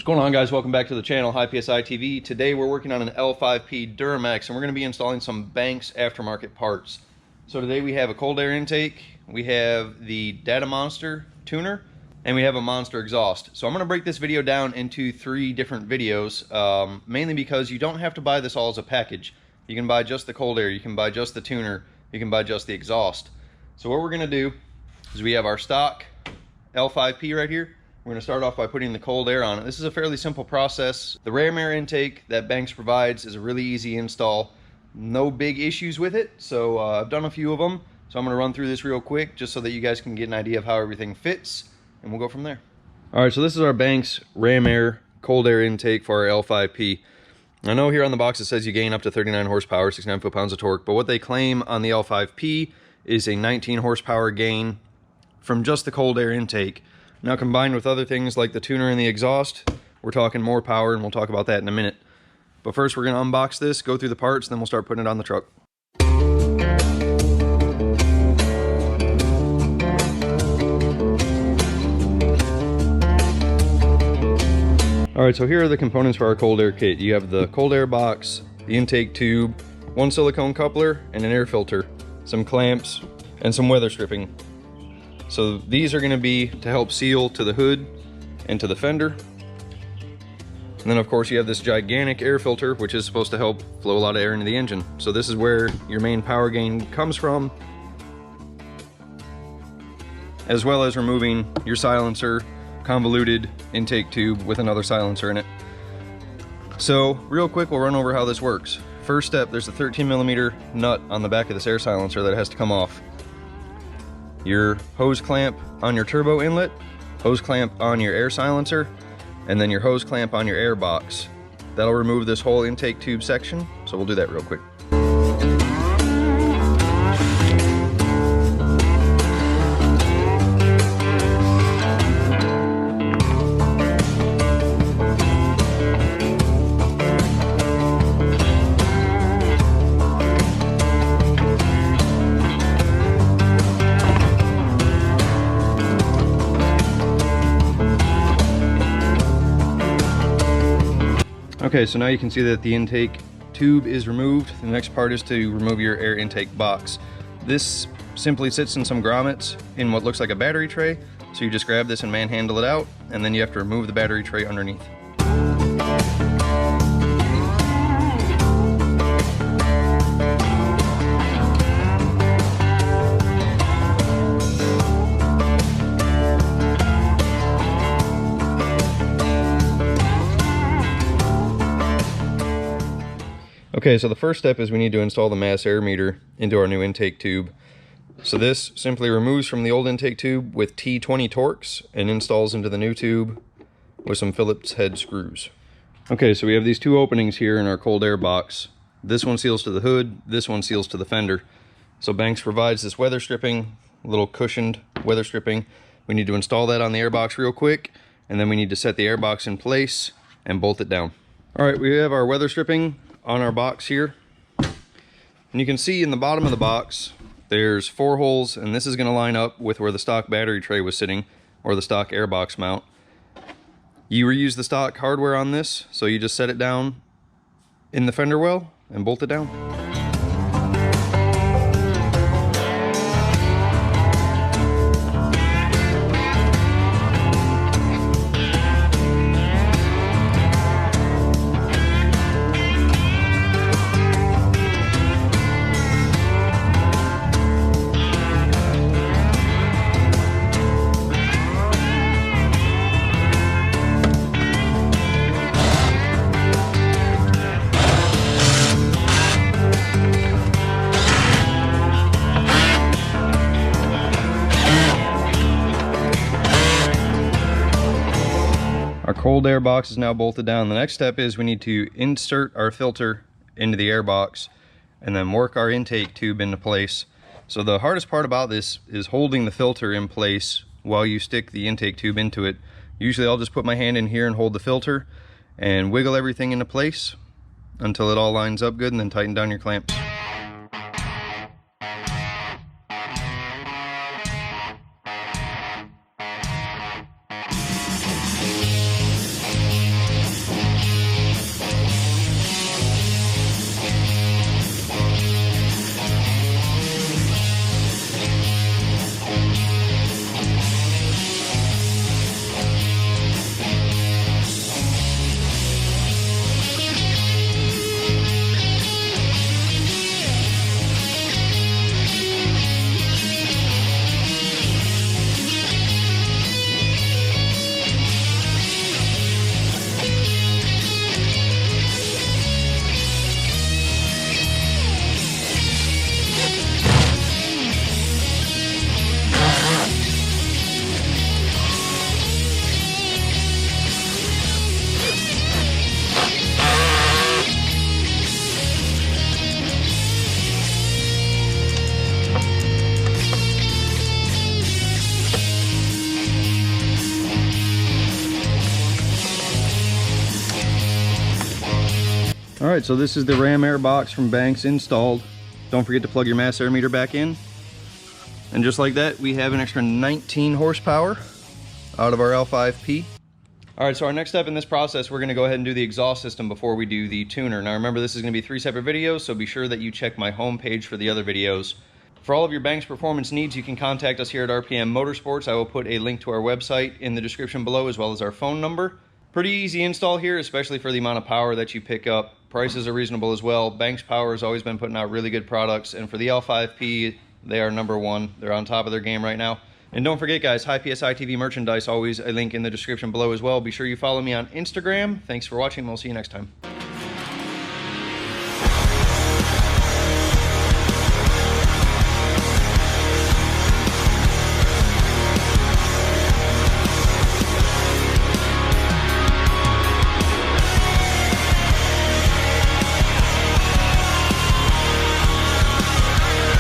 going on, guys? Welcome back to the channel, High PSI TV. Today we're working on an L5P Duramax and we're going to be installing some Banks aftermarket parts. So today we have a cold air intake, we have the Data Monster tuner, and we have a Monster exhaust. So I'm going to break this video down into 3 different videos, mainly because you don't have to buy this all as a package. You can buy just the cold air, you can buy just the tuner, you can buy just the exhaust. So what we're going to do is we have our stock L5P right here. We're going to start off by putting the cold air on it. This is a fairly simple process. The ram air intake that Banks provides is a really easy install. No big issues with it. So I've done a few of them. So I'm going to run through this real quick just so that you guys can get an idea of how everything fits. And we'll go from there. Alright, so this is our Banks ram air cold air intake for our L5P. I know here on the box it says you gain up to 39 horsepower, 69 foot-pounds of torque. But what they claim on the L5P is a 19 horsepower gain from just the cold air intake. Now, combined with other things like the tuner and the exhaust, we're talking more power, and we'll talk about that in a minute. But first, we're going to unbox this, go through the parts, and then we'll start putting it on the truck. Alright, so here are the components for our cold air kit. You have the cold air box, the intake tube, 1 silicone coupler, and an air filter, some clamps, and some weather stripping. So these are going to be to help seal to the hood and to the fender. And then of course you have this gigantic air filter, which is supposed to help flow a lot of air into the engine. So this is where your main power gain comes from, as well as removing your silencer, convoluted intake tube with another silencer in it. So real quick, we'll run over how this works. First step, there's a 13mm nut on the back of this air silencer that has to come off. Your hose clamp on your turbo inlet, hose clamp on your air silencer, and then your hose clamp on your air box. That'll remove this whole intake tube section, so we'll do that real quick. Okay, so now you can see that the intake tube is removed. The next part is to remove your air intake box. This simply sits in some grommets in what looks like a battery tray. So you just grab this and manhandle it out, and then you have to remove the battery tray underneath. Okay, so the first step is we need to install the mass air meter into our new intake tube. So this simply removes from the old intake tube with T20 Torx and installs into the new tube with some Phillips head screws. Okay, so we have these 2 openings here in our cold air box. This one seals to the hood, this one seals to the fender. So Banks provides this weather stripping, a little cushioned weather stripping. We need to install that on the air box real quick, and then we need to set the air box in place and bolt it down. Alright, we have our weather stripping on our box here, and you can see in the bottom of the box there's 4 holes, and this is going to line up with where the stock battery tray was sitting, or the stock air box mount. You reuse the stock hardware on this, so you just set it down in the fender well and bolt it down. Our cold air box is now bolted down. The next step is we need to insert our filter into the air box and then work our intake tube into place. So the hardest part about this is holding the filter in place while you stick the intake tube into it. Usually I'll just put my hand in here and hold the filter and wiggle everything into place until it all lines up good, and then tighten down your clamps. All right, so this is the ram air box from Banks installed. Don't forget to plug your mass air meter back in. And just like that, we have an extra 19 horsepower out of our L5P. All right, so our next step in this process, we're gonna go ahead and do the exhaust system before we do the tuner. Now remember, this is gonna be 3 separate videos, so be sure that you check my home page for the other videos. For all of your Banks performance needs, you can contact us here at RPM Motorsports. I will put a link to our website in the description below, as well as our phone number. Pretty easy install here, especially for the amount of power that you pick up. Prices are reasonable as well. Banks Power has always been putting out really good products, and for the L5P, they are #1. They're on top of their game right now. And don't forget, guys, high PSI TV merchandise, always a link in the description below as well. Be sure you follow me on Instagram. Thanks for watching, and we'll see you next time.